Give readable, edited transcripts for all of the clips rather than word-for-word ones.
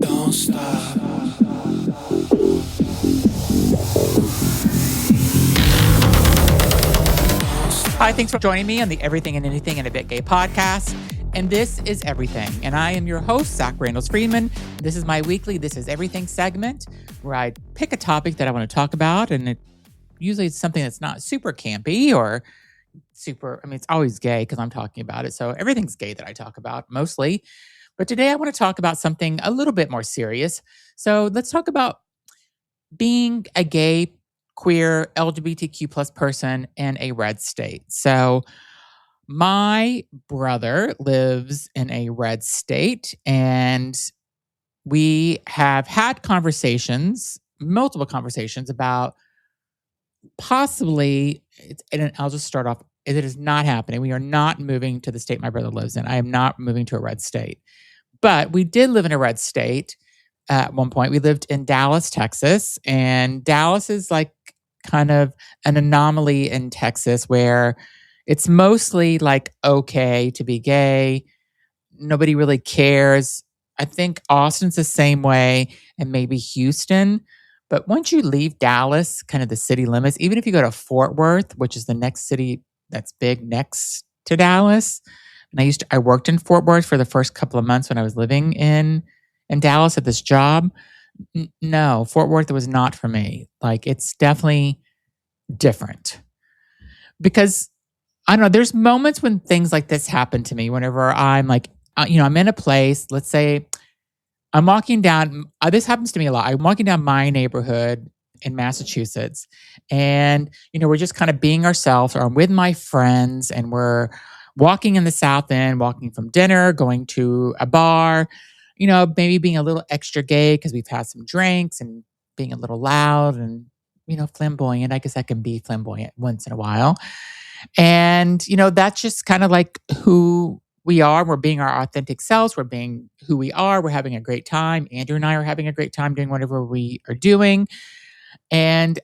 Don't stop. Hi, thanks for joining me on the Everything and Anything and a Bit Gay podcast. And this is Everything. And I am your host, Zach Randalls-Friedman. This is my weekly This is Everything segment where I pick a topic that I want to talk about. And usually it's something that's not super campy or it's always gay because I'm talking about it. So everything's gay that I talk about mostly. But today I want to talk about something a little bit more serious. So let's talk about being a gay, queer, LGBTQ plus person in a red state. So my brother lives in a red state, and we have had multiple conversations about possibly, and I'll just start off, it is not happening. We are not moving to the state my brother lives in. I am not moving to a red state. But we did live in a red state at one point. We lived in Dallas, Texas, and Dallas is like kind of an anomaly in Texas where it's mostly like okay to be gay. Nobody really cares. I think Austin's the same way, and maybe Houston. But once you leave Dallas, kind of the city limits, even if you go to Fort Worth, which is the next city that's big next to Dallas, and I worked in Fort Worth for the first couple of months when I was living in Dallas at this job. No, Fort Worth was not for me. Like, it's definitely different because I don't know. There's moments when things like this happen to me whenever I'm like, I'm in a place, let's say I'm walking down, this happens to me a lot. I'm walking down my neighborhood in Massachusetts and, we're just kind of being ourselves, or I'm with my friends and we're walking in the South End, walking from dinner, going to a bar, maybe being a little extra gay because we've had some drinks and being a little loud and, flamboyant. I guess I can be flamboyant once in a while. And, that's just kind of like who we are. We're being our authentic selves. We're being who we are. We're having a great time. Andrew and I are having a great time doing whatever we are doing. And,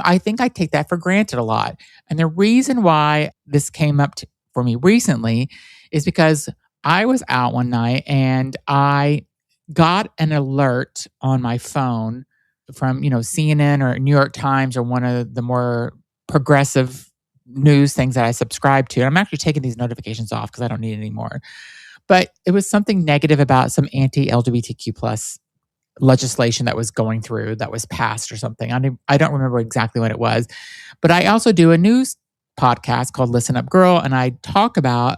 I think I take that for granted a lot. And the reason why this came up for me recently is because I was out one night and I got an alert on my phone from, CNN or New York Times or one of the more progressive news things that I subscribe to. I'm actually taking these notifications off because I don't need it anymore. But it was something negative about some anti-LGBTQ plus legislation that was going through, that was passed or something. I don't remember exactly what it was. But I also do a news podcast called Listen Up Girl, and I talk about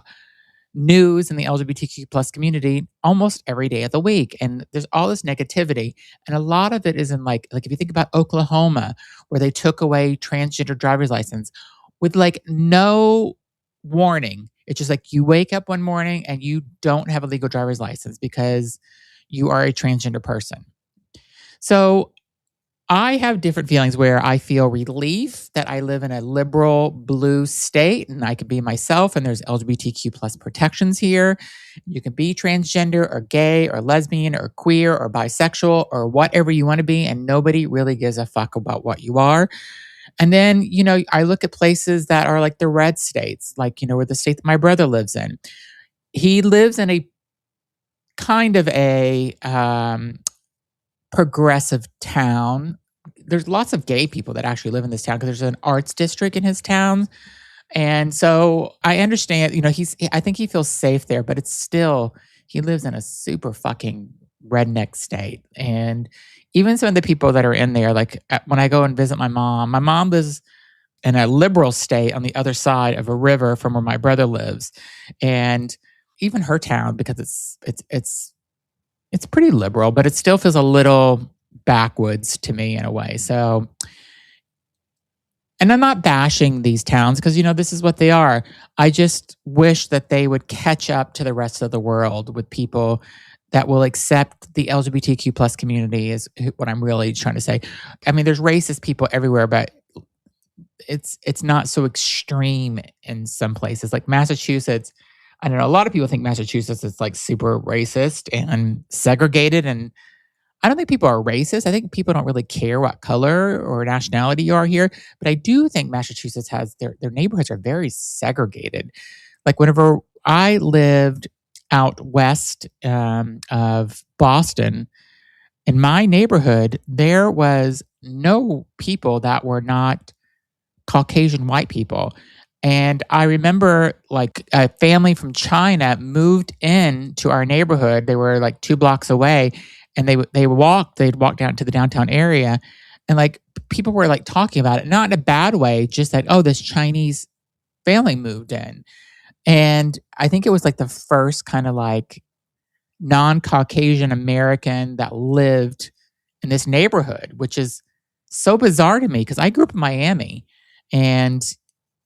news in the LGBTQ plus community almost every day of the week. And there's all this negativity. And a lot of it is in like if you think about Oklahoma, where they took away transgender driver's license with like no warning. It's just like you wake up one morning and you don't have a legal driver's license because you are a transgender person. So I have different feelings where I feel relief that I live in a liberal blue state and I can be myself and there's LGBTQ plus protections here. You can be transgender or gay or lesbian or queer or bisexual or whatever you want to be, and nobody really gives a fuck about what you are. And then, I look at places that are like the red states, like, where the state that my brother lives in. He lives in a kind of a progressive town. There's lots of gay people that actually live in this town because there's an arts district in his town. And so I understand, I think he feels safe there, but it's still, he lives in a super fucking redneck state. And even some of the people that are in there, like when I go and visit my mom lives in a liberal state on the other side of a river from where my brother lives. And even her town, because it's pretty liberal, but it still feels a little backwoods to me in a way. So, and I'm not bashing these towns because, this is what they are. I just wish that they would catch up to the rest of the world with people that will accept the LGBTQ plus community is what I'm really trying to say. I mean, there's racist people everywhere, but it's not so extreme in some places. Like Massachusetts, I don't know, a lot of people think Massachusetts is like super racist and segregated, and I don't think people are racist. I think people don't really care what color or nationality you are here. But I do think Massachusetts has their neighborhoods are very segregated. Like whenever I lived out west of Boston, in my neighborhood, there was no people that were not Caucasian white people. And I remember like a family from China moved in to our neighborhood. They were like 2 blocks away, and they'd walk down to the downtown area, and like people were like talking about it, not in a bad way, just like, oh, this Chinese family moved in. And I think it was like the first kind of like non-Caucasian American that lived in this neighborhood, which is so bizarre to me because I grew up in Miami, and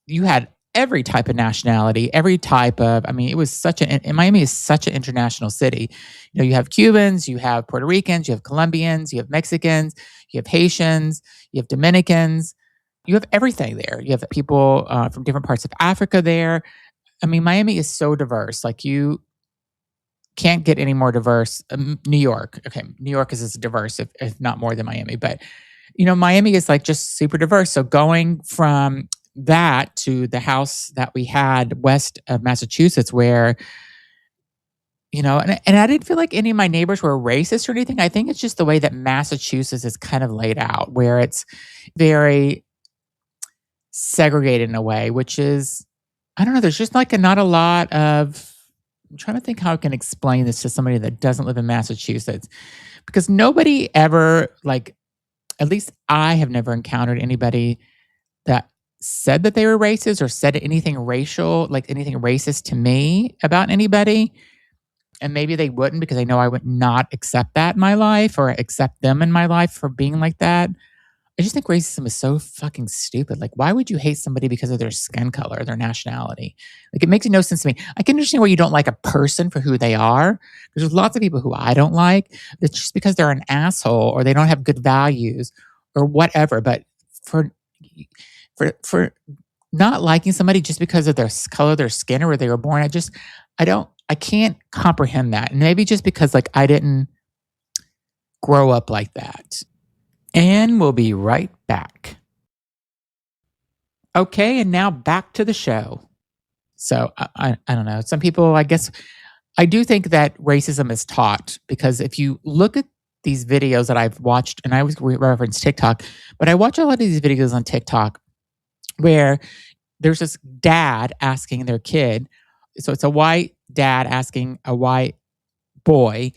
you had every type of nationality, every type of, I mean, it was such an, and Miami is such an international city. You know, you have Cubans, you have Puerto Ricans, you have Colombians, you have Mexicans, you have Haitians, you have Dominicans, you have everything there. You have people from different parts of Africa there. I mean, Miami is so diverse. Like you can't get any more diverse. New York, okay, New York is as diverse, if not more than Miami. But you know, Miami is like just super diverse. So going from that to the house that we had west of Massachusetts, where you know, and I didn't feel like any of my neighbors were racist or anything. I think it's just the way that Massachusetts is kind of laid out, where it's very segregated in a way, which is, I don't know, there's just like not a lot of, I'm trying to think how I can explain this to somebody that doesn't live in Massachusetts, because nobody ever, like, at least I have never encountered anybody that said that they were racist or said anything racial, like anything racist to me about anybody. And maybe they wouldn't, because I know I would not accept that in my life or accept them in my life for being like that. I just think racism is so fucking stupid. Like, why would you hate somebody because of their skin color or their nationality? Like, it makes no sense to me. I can understand why you don't like a person for who they are. There's lots of people who I don't like. It's just because they're an asshole or they don't have good values or whatever. But for not liking somebody just because of their color, their skin, or where they were born, I can't comprehend that. And maybe just because like I didn't grow up like that. And we'll be right back. Okay, and now back to the show. So I don't know. Some people, I guess, I do think that racism is taught, because if you look at these videos that I've watched, and I always reference TikTok, but I watch a lot of these videos on TikTok where there's this dad asking their kid. So it's a white dad asking a white boy.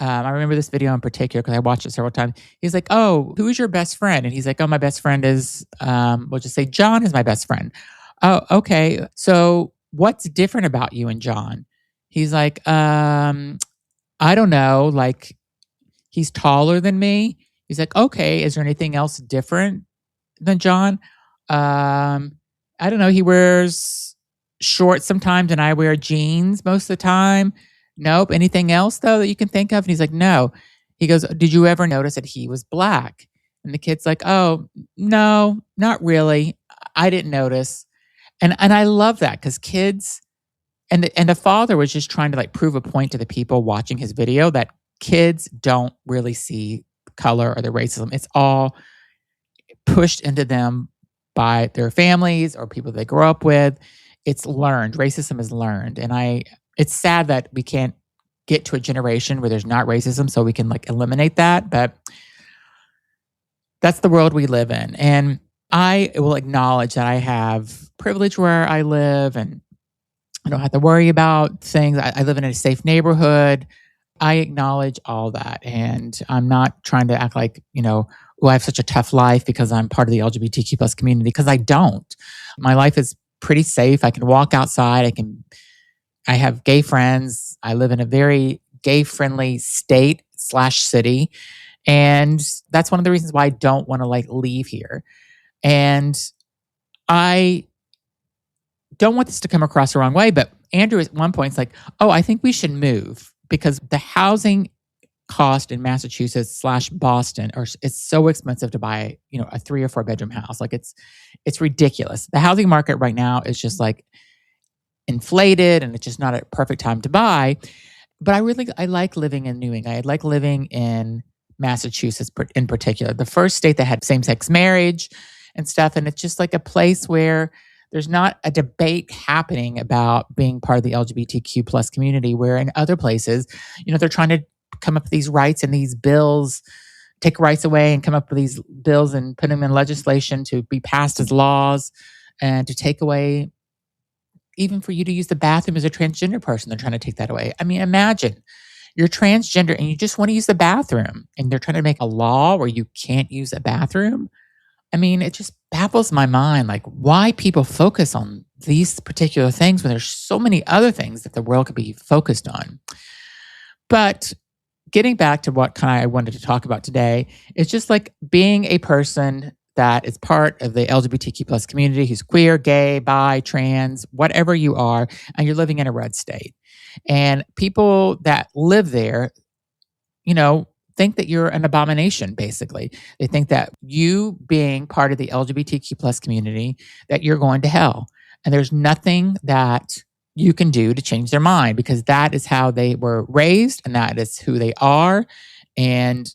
I remember this video in particular because I watched it several times. He's like, "Oh, who is your best friend?" And he's like, "Oh, my best friend is, we'll just say John is my best friend." "Oh, okay. So what's different about you and John?" He's like, "I don't know. Like, he's taller than me." He's like, "Okay. Is there anything else different than John?" "I don't know. He wears shorts sometimes, and I wear jeans most of the time." "Nope. Anything else though that you can think of?" And he's like, "No." He goes, "Did you ever notice that he was black?" And the kid's like, "Oh, no, not really. I didn't notice." And I love that, because kids, and the father was just trying to like prove a point to the people watching his video that kids don't really see color or the racism. It's all pushed into them by their families or people they grow up with. It's learned. Racism is learned. And it's sad that we can't get to a generation where there's not racism so we can like eliminate that. But that's the world we live in. And I will acknowledge that I have privilege where I live, and I don't have to worry about things. I live in a safe neighborhood. I acknowledge all that. And I'm not trying to act like, I have such a tough life because I'm part of the LGBTQ plus community, because I don't. My life is pretty safe. I can walk outside. I have gay friends. I live in a very gay-friendly state/city. And that's one of the reasons why I don't want to like leave here. And I don't want this to come across the wrong way, but Andrew at one point is like, "Oh, I think we should move because the housing cost in Massachusetts/Boston it's so expensive to buy, a 3 or 4 bedroom house. Like it's ridiculous. The housing market right now is just like inflated, and it's just not a perfect time to buy." But I like living in New England. I like living in Massachusetts in particular, the first state that had same-sex marriage and stuff. And it's just like a place where there's not a debate happening about being part of the LGBTQ plus community, where in other places, they're trying to come up with these rights and these bills, take rights away and come up with these bills and put them in legislation to be passed as laws and to take away, even for you to use the bathroom as a transgender person, they're trying to take that away. I mean, imagine you're transgender and you just want to use the bathroom and they're trying to make a law where you can't use a bathroom. I mean, it just baffles my mind, like why people focus on these particular things when there's so many other things that the world could be focused on. But getting back to what kind of I wanted to talk about today, it's just like being a person that is part of the LGBTQ plus community who's queer, gay, bi, trans, whatever you are, and you're living in a red state. And people that live there, think that you're an abomination, basically. They think that you being part of the LGBTQ plus community, that you're going to hell. And there's nothing that you can do to change their mind because that is how they were raised and that is who they are. And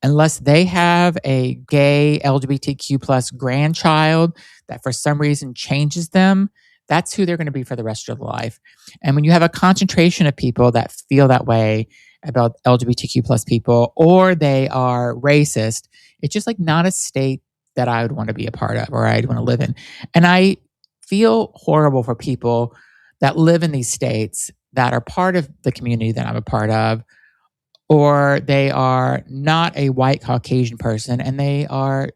unless they have a gay LGBTQ plus grandchild that for some reason changes them, that's who they're going to be for the rest of their life. And when you have a concentration of people that feel that way about LGBTQ plus people, or they are racist, it's just like not a state that I would want to be a part of or I'd want to live in. And I feel horrible for people that live in these states that are part of the community that I'm a part of, or they are not a white Caucasian person and they are,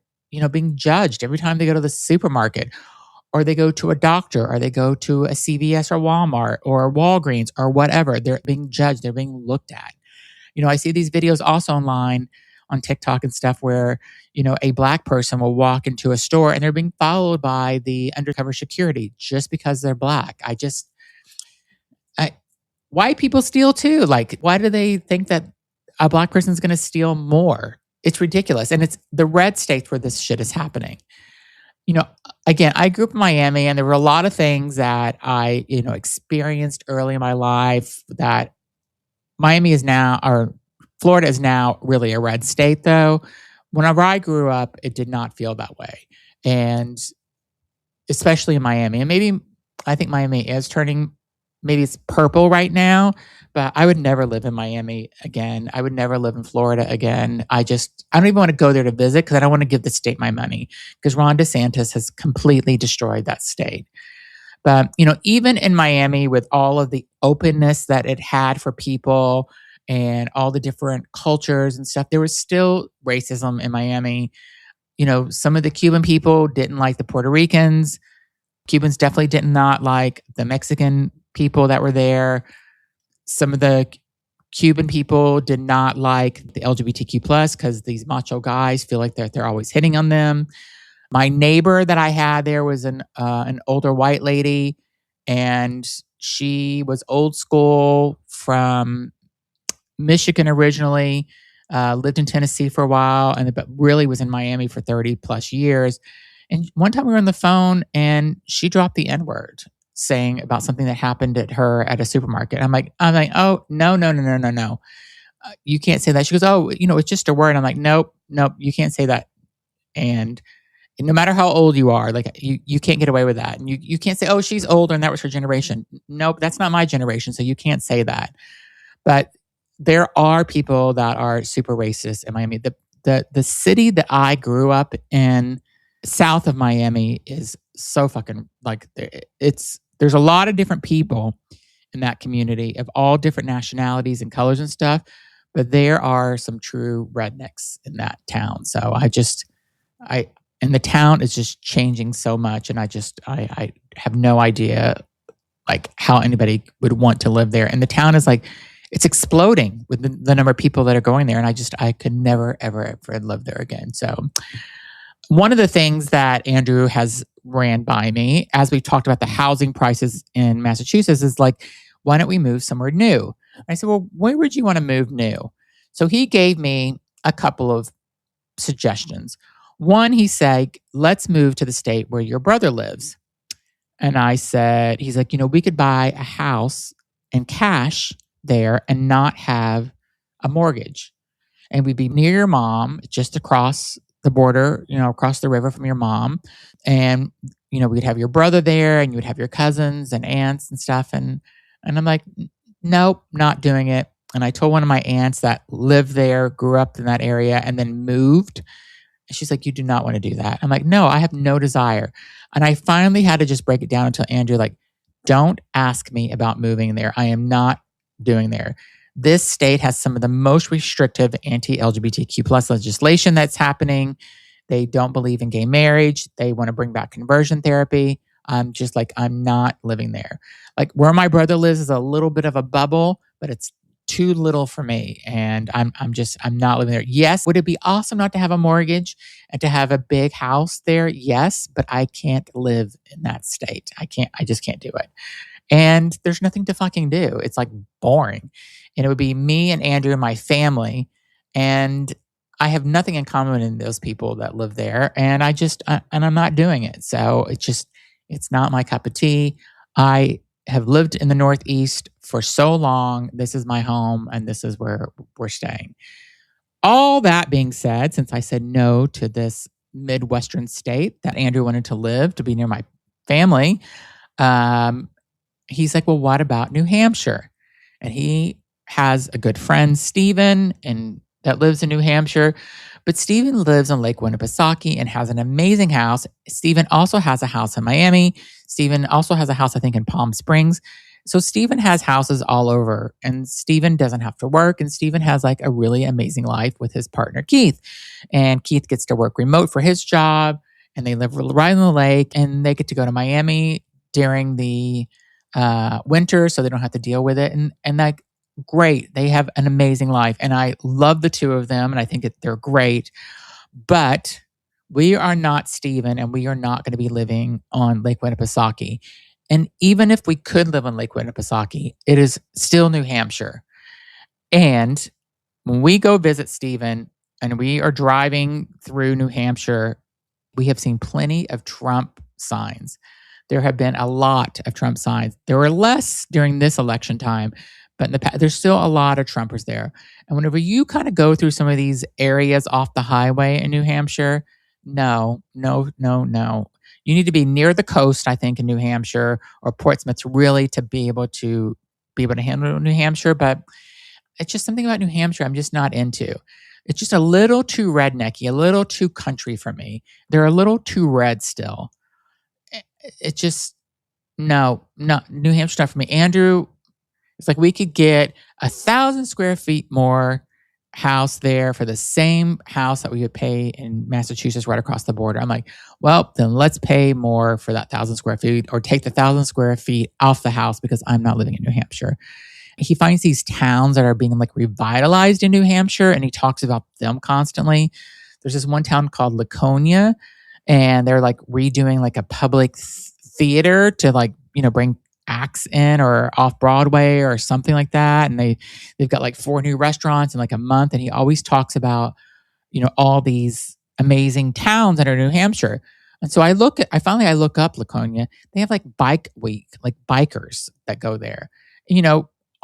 being judged every time they go to the supermarket or they go to a doctor or they go to a CVS or Walmart or Walgreens or whatever. They're being judged. They're being looked at. I see these videos also online on TikTok and stuff where, a black person will walk into a store and they're being followed by the undercover security just because they're black. White people steal too. Like, why do they think that a black person is going to steal more? It's ridiculous. And it's the red states where this shit is happening. Again, I grew up in Miami and there were a lot of things that I, experienced early in my life that Miami is now, or Florida is now really a red state though. Whenever I grew up, it did not feel that way. And especially in Miami. And maybe, I think Miami is turning, maybe it's purple right now, but I would never live in Miami again. I would never live in Florida again. I don't even want to go there to visit because I don't want to give the state my money because Ron DeSantis has completely destroyed that state. But, even in Miami with all of the openness that it had for people and all the different cultures and stuff, there was still racism in Miami. Some of the Cuban people didn't like the Puerto Ricans. Cubans definitely did not like the Mexican people that were there. Some of the Cuban people did not like the LGBTQ plus because these macho guys feel like they're always hitting on them. My neighbor that I had there was an older white lady, and she was old school from Michigan originally, lived in Tennessee for a while, but really was in Miami for 30 plus years. And one time we were on the phone and she dropped the N-word saying about something that happened at her at a supermarket. I'm like, oh, no. You can't say that. She goes, oh, it's just a word. I'm like, nope, you can't say that. And no matter how old you are, like you can't get away with that. And you can't say, oh, she's older and that was her generation. Nope, that's not my generation. So you can't say that. But there are people that are super racist in Miami. The city that I grew up in, south of Miami, is so fucking like there's a lot of different people in that community of all different nationalities and colors and stuff, but there are some true rednecks in that town. So and the town is just changing so much, and I have no idea like how anybody would want to live there. And the town is like, it's exploding with the number of people that are going there, and I could never ever live there again. So one of the things that Andrew has ran by me as we talked about the housing prices in Massachusetts is like, why don't we move somewhere new? I said, well, where would you want to move new? So he gave me a couple of suggestions. One, he said, let's move to the state where your brother lives. And I said, he's like, we could buy a house in cash there and not have a mortgage. And we'd be near your mom, just across the border, across the river from your mom. And, we'd have your brother there and you would have your cousins and aunts and stuff. And I'm like, nope, not doing it. And I told one of my aunts that lived there, grew up in that area, and then moved. And she's like, "You do not want to do that." I'm like, "No, I have no desire." And I finally had to just break it down and tell Andrew, like, don't ask me about moving there. I am not doing there. This state has some of the most restrictive anti-LGBTQ plus legislation that's happening. They don't believe in gay marriage. They want to bring back conversion therapy. I'm just like, I'm not living there. Like where my brother lives is a little bit of a bubble, but it's too little for me. And I'm not living there. Yes. Would it be awesome not to have a mortgage and to have a big house there? Yes. But I can't live in that state. I just can't do it. And there's nothing to fucking do. It's like boring. And it would be me and Andrew and my family. And I have nothing in common in those people that live there. And and I'm not doing it. So it's not my cup of tea. I have lived in the Northeast for so long. This is my home and this is where we're staying. All that being said, since I said no to this Midwestern state that Andrew wanted to live to be near my family, um, he's like, "Well, what about New Hampshire?" And he has a good friend, Stephen, and that lives in New Hampshire. But Stephen lives on Lake Winnipesaukee and has an amazing house. Stephen also has a house in Miami. Stephen also has a house, I think, in Palm Springs. So Stephen has houses all over, and Stephen doesn't have to work. And Stephen has like a really amazing life with his partner, Keith. And Keith gets to work remote for his job, and they live right on the lake, and they get to go to Miami during the winter, so they don't have to deal with it. And like, great, they have an amazing life, and I love the two of them, and I think they're great. But we are not Stephen, and we are not going to be living on Lake Winnipesaukee. And even if we could live on Lake Winnipesaukee, it is still New Hampshire. And when we go visit Stephen and we are driving through New Hampshire, we have seen plenty of Trump signs. There have been a lot of Trump signs. There were less during this election time, but in the past, there's still a lot of Trumpers there. And whenever you kind of go through some of these areas off the highway in New Hampshire, no. You need to be near the coast, I think, in New Hampshire or Portsmouth really to be able to handle New Hampshire. But it's just something about New Hampshire I'm just not into. It's just a little too rednecky, a little too country for me. They're a little too red still. It just, no, New Hampshire not for me. Andrew, it's like we could get 1,000 square feet more house there for the same house that we would pay in Massachusetts right across the border. I'm like, well, then let's pay more for that 1,000 square feet or take the 1,000 square feet off the house because I'm not living in New Hampshire. He finds these towns that are being like revitalized in New Hampshire, and he talks about them constantly. There's this one town called Laconia, and they're like redoing like a public theater to like, bring acts in or off Broadway or something like that. And they've got like 4 new restaurants in like a month. And he always talks about, all these amazing towns that are in New Hampshire. And so I look up Laconia. They have like bike week, like bikers that go there.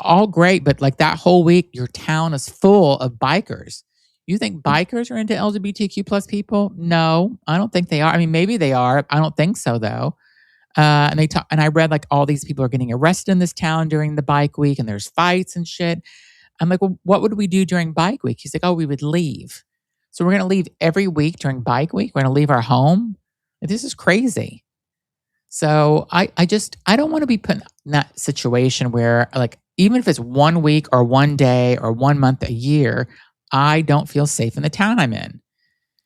All great, but like that whole week, your town is full of bikers. You think bikers are into LGBTQ plus people? No, I don't think they are. I mean, maybe they are. I don't think so though. And I read like all these people are getting arrested in this town during the bike week, and there's fights and shit. I'm like, well, what would we do during bike week? He's like, oh, we would leave. So we're going to leave every week during bike week. We're going to leave our home. This is crazy. So I don't want to be put in that situation where like, even if it's 1 week or 1 day or 1 month a year, I don't feel safe in the town I'm in.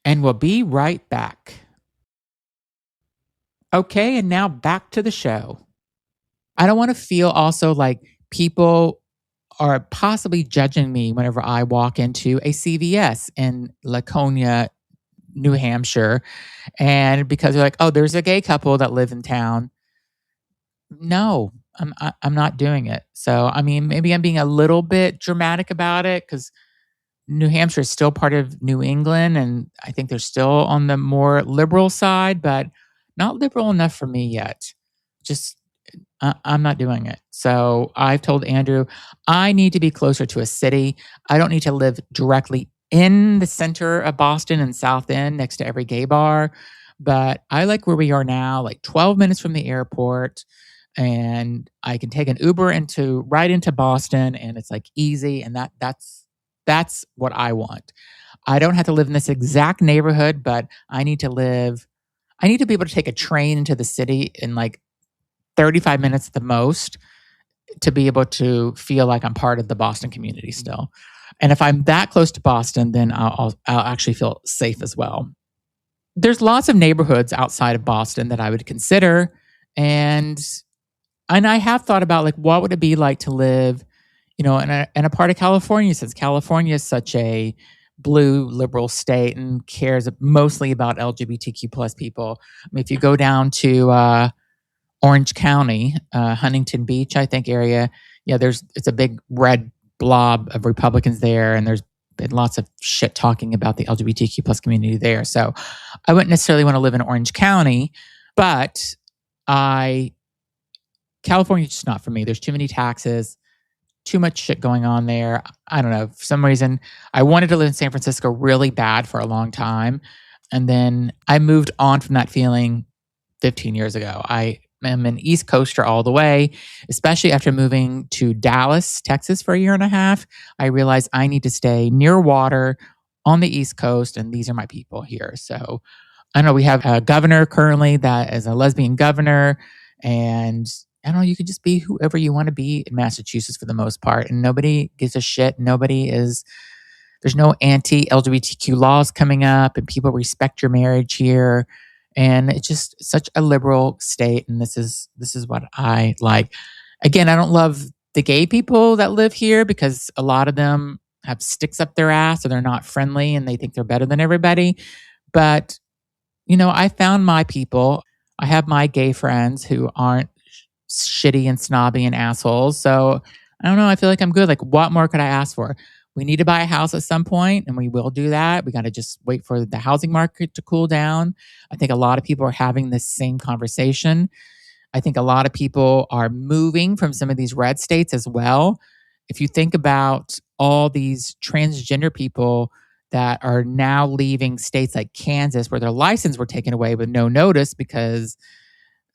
And we'll be right back. Okay, and now back to the show. I don't want to feel also like people are possibly judging me whenever I walk into a CVS in Laconia, New Hampshire, and because they're like, oh, there's a gay couple that live in town. No, I'm not doing it. So, I mean, maybe I'm being a little bit dramatic about it because New Hampshire is still part of New England, and I think they're still on the more liberal side, but not liberal enough for me yet. Just, I'm not doing it. So I've told Andrew, I need to be closer to a city. I don't need to live directly in the center of Boston and South End next to every gay bar, but I like where we are now, like 12 minutes from the airport. and I can take an Uber right into Boston, and it's like easy, and that's what I want. I don't have to live in this exact neighborhood, but I need to be able to take a train into the city in like 35 minutes at the most to be able to feel like I'm part of the Boston community still. And if I'm that close to Boston, then I'll actually feel safe as well. There's lots of neighborhoods outside of Boston that I would consider, and I have thought about like what would it be like to live, in a part of California, since California is such a blue liberal state and cares mostly about LGBTQ plus people. I mean, if you go down to Orange County, Huntington Beach, I think area, yeah, it's a big red blob of Republicans there, and there's been lots of shit talking about the LGBTQ plus community there. So I wouldn't necessarily want to live in Orange County, but California's just not for me. There's too many taxes, too much shit going on there. I don't know. For some reason, I wanted to live in San Francisco really bad for a long time. And then I moved on from that feeling 15 years ago. I am an East Coaster all the way, especially after moving to Dallas, Texas for a year and a half. I realized I need to stay near water on the East Coast, and these are my people here. So I know we have a governor currently that is a lesbian governor, and I don't know, you can just be whoever you want to be in Massachusetts for the most part, and nobody gives a shit. There's no anti-LGBTQ laws coming up, and people respect your marriage here. And it's just such a liberal state, and this is what I like. Again, I don't love the gay people that live here because a lot of them have sticks up their ass, or they're not friendly, and they think they're better than everybody. But I found my people. I have my gay friends who aren't shitty and snobby and assholes. So I don't know. I feel like I'm good. Like, what more could I ask for? We need to buy a house at some point, and we will do that. We got to just wait for the housing market to cool down. I think a lot of people are having this same conversation. I think a lot of people are moving from some of these red states as well. If you think about all these transgender people that are now leaving states like Kansas, where their license were taken away with no notice because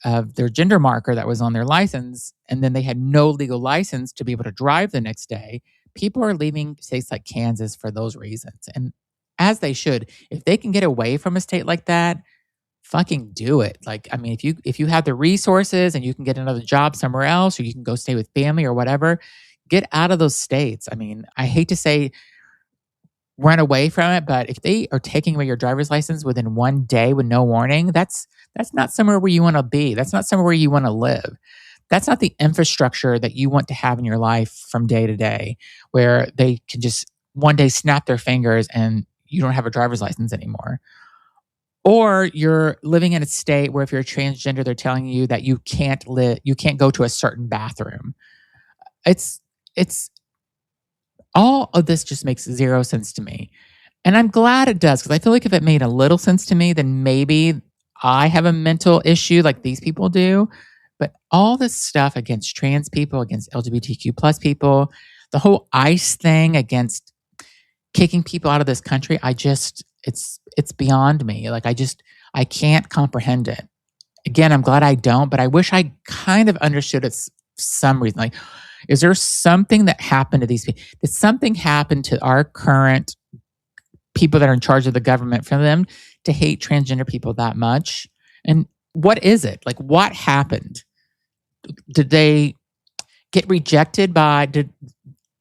of their gender marker that was on their license, and then they had no legal license to be able to drive the next day. People are leaving states like Kansas for those reasons, and as they should. If they can get away from a state like that, fucking do it. Like, I mean, if you have the resources and you can get another job somewhere else, or you can go stay with family or whatever, get out of those states. I mean, I hate to say run away from it, but if they are taking away your driver's license within one day with no warning, that's not somewhere where you want to be. That's not somewhere where you want to live. That's not the infrastructure that you want to have in your life from day to day, where they can just one day snap their fingers and you don't have a driver's license anymore. Or you're living in a state where if you're transgender, they're telling you that you can't go to a certain bathroom. It's all of this just makes zero sense to me. And I'm glad it does, because I feel like if it made a little sense to me, then maybe I have a mental issue like these people do. But all this stuff against trans people, against LGBTQ plus people, the whole ICE thing against kicking people out of this country, it's beyond me. Like, I can't comprehend it. Again, I'm glad I don't, but I wish I kind of understood it some reason. Like, is there something that happened to these people? Did something happen to our current people that are in charge of the government for them to hate transgender people that much? And what is it? Like, what happened? Did they get rejected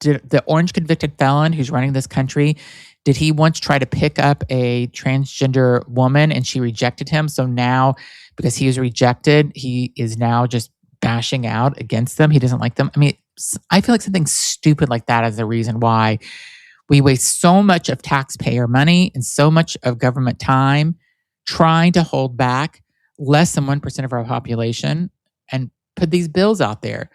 did the orange convicted felon who's running this country, did he once try to pick up a transgender woman and she rejected him? So now, because he was rejected, he is now just bashing out against them. He doesn't like them. I mean, I feel like something stupid like that is the reason why we waste so much of taxpayer money and so much of government time trying to hold back less than 1% of our population and put these bills out there.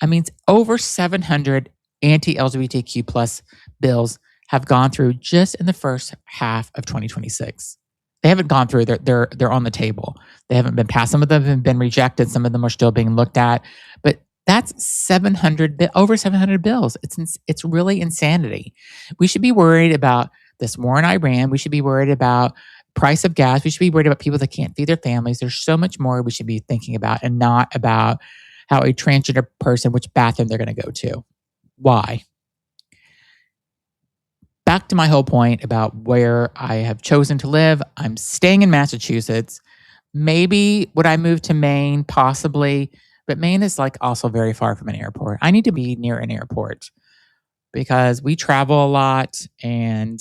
I mean, over 700 anti-LGBTQ plus bills have gone through just in the first half of 2026. They haven't gone through, they're on the table. They haven't been passed. Some of them have been rejected. Some of them are still being looked at. But that's over 700 bills. It's really insanity. We should be worried about this war in Iran. We should be worried about price of gas. We should be worried about people that can't feed their families. There's so much more we should be thinking about, and not about how a transgender person, which bathroom they're going to go to. Why? Back to my whole point about where I have chosen to live. I'm staying in Massachusetts. Maybe would I move to Maine? Possibly. But Maine is like also very far from an airport. I need to be near an airport because we travel a lot, and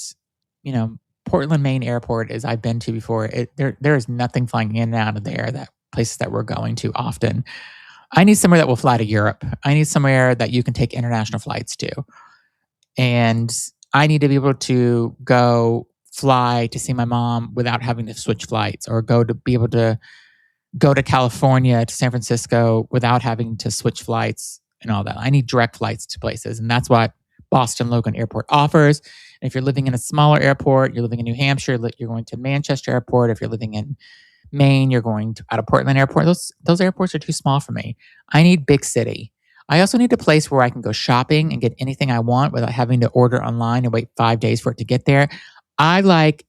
Portland, Maine airport, as I've been to before, there is nothing flying in and out of there, that places that we're going to often. I need somewhere that will fly to Europe. I need somewhere that you can take international flights to. And I need to be able to go fly to see my mom without having to switch flights, or be able to go to California, to San Francisco without having to switch flights and all that. I need direct flights to places. And that's what Boston Logan Airport offers. And if you're living in a smaller airport, you're living in New Hampshire, you're going to Manchester Airport. If you're living in Maine, you're going out of Portland Airport. Those airports are too small for me. I need big city. I also need a place where I can go shopping and get anything I want without having to order online and wait 5 days for it to get there. I like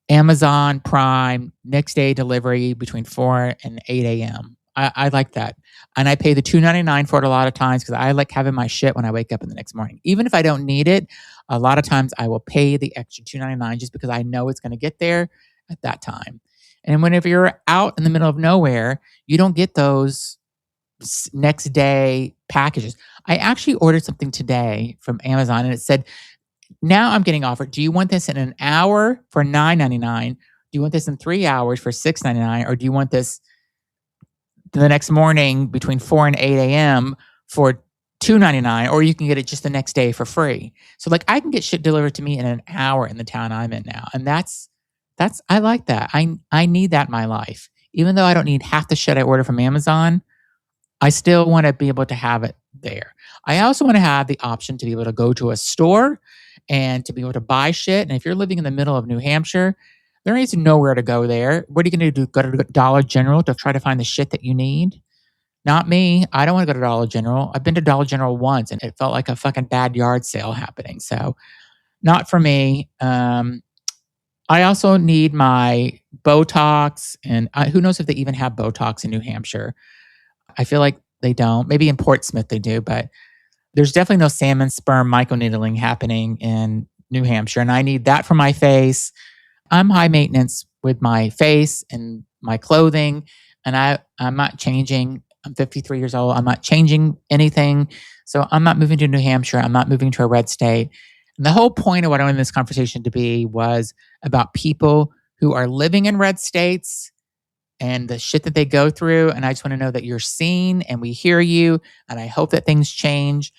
Amazon Prime next day delivery between 4 and 8 a.m. I like that. And I pay the $2.99 for it a lot of times because I like having my shit when I wake up in the next morning. Even if I don't need it, a lot of times I will pay the extra $2.99 just because I know it's going to get there at that time. And whenever you're out in the middle of nowhere, you don't get those next day packages. I actually ordered something today from Amazon, and it said, now I'm getting offered, do you want this in an hour for $9.99? Do you want this in 3 hours for $6.99? Or do you want this the next morning between 4 and 8 a.m. for $2.99? Or you can get it just the next day for free. So like I can get shit delivered to me in an hour in the town I'm in now. And that's I like that. I need that in my life. Even though I don't need half the shit I order from Amazon, I still want to be able to have it there. I also want to have the option to be able to go to a store and to be able to buy shit. And if you're living in the middle of New Hampshire, there is nowhere to go there. What are you going to do? Go to Dollar General to try to find the shit that you need? Not me. I don't want to go to Dollar General. I've been to Dollar General once and it felt like a fucking bad yard sale happening. So not for me. I also need my Botox, and who knows if they even have Botox in New Hampshire. I feel like they don't. Maybe in Portsmouth they do, but there's definitely no salmon sperm microneedling happening in New Hampshire. And I need that for my face. I'm high maintenance with my face and my clothing. And I'm not changing. I'm 53 years old. I'm not changing anything. So I'm not moving to New Hampshire. I'm not moving to a red state. And the whole point of what I wanted this conversation to be was about people who are living in red states and the shit that they go through. And I just want to know that you're seen and we hear you. And I hope that things change.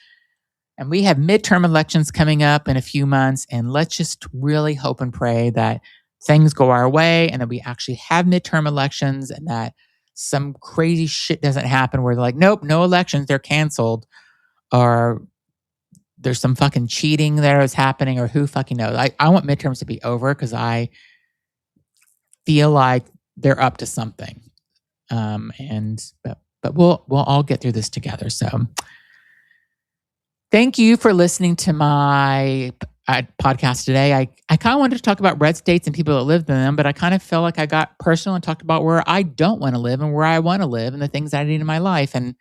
And we have midterm elections coming up in a few months. And let's just really hope and pray that things go our way and that we actually have midterm elections and that some crazy shit doesn't happen where they're like, nope, no elections, they're canceled. Or there's some fucking cheating that is happening, or who fucking knows. I want midterms to be over because I feel like they're up to something. But we'll all get through this together. So thank you for listening to my podcast today. I kind of wanted to talk about red states and people that live in them, but I kind of felt like I got personal and talked about where I don't want to live and where I want to live and the things I need in my life. And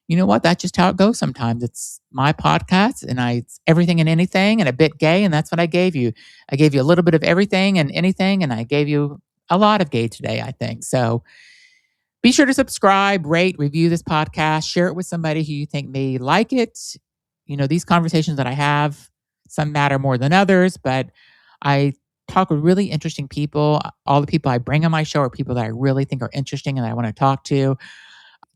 you know what? That's just how it goes sometimes. It's my podcast and it's everything and anything and a bit gay. And that's what I gave you. I gave you a little bit of everything and anything. And I gave you a lot of gay today, I think. So be sure to subscribe, rate, review this podcast, share it with somebody who you think may like it. You know, these conversations that I have, some matter more than others, but I talk with really interesting people. All the people I bring on my show are people that I really think are interesting and I want to talk to.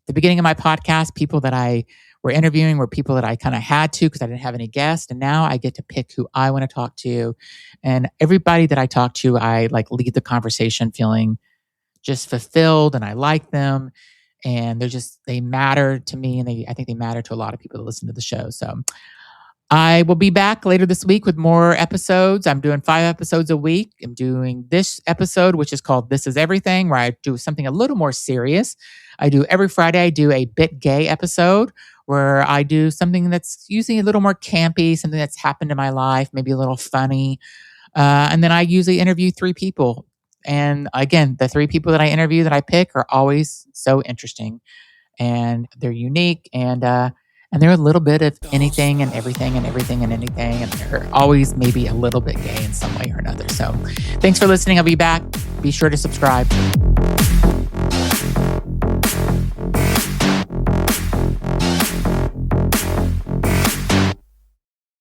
The beginning of my podcast, people that I were interviewing were people that I kind of had to because I didn't have any guests. And now I get to pick who I want to talk to. And everybody that I talk to, I like lead the conversation feeling just fulfilled and I like them. And they matter to me. And I think they matter to a lot of people that listen to the show. So I will be back later this week with more episodes. I'm doing 5 episodes a week. I'm doing this episode, which is called This Is Everything, where I do something a little more serious. I do every Friday, I do a bit gay episode where I do something that's usually a little more campy, something that's happened in my life, maybe a little funny. And then I usually interview 3 people. And again, the 3 people that I interview that I pick are always so interesting. and they're unique, and they're a little bit of anything and everything and everything and anything, and they're always maybe a little bit gay in some way or another. So thanks for listening. I'll be back. Be sure to subscribe.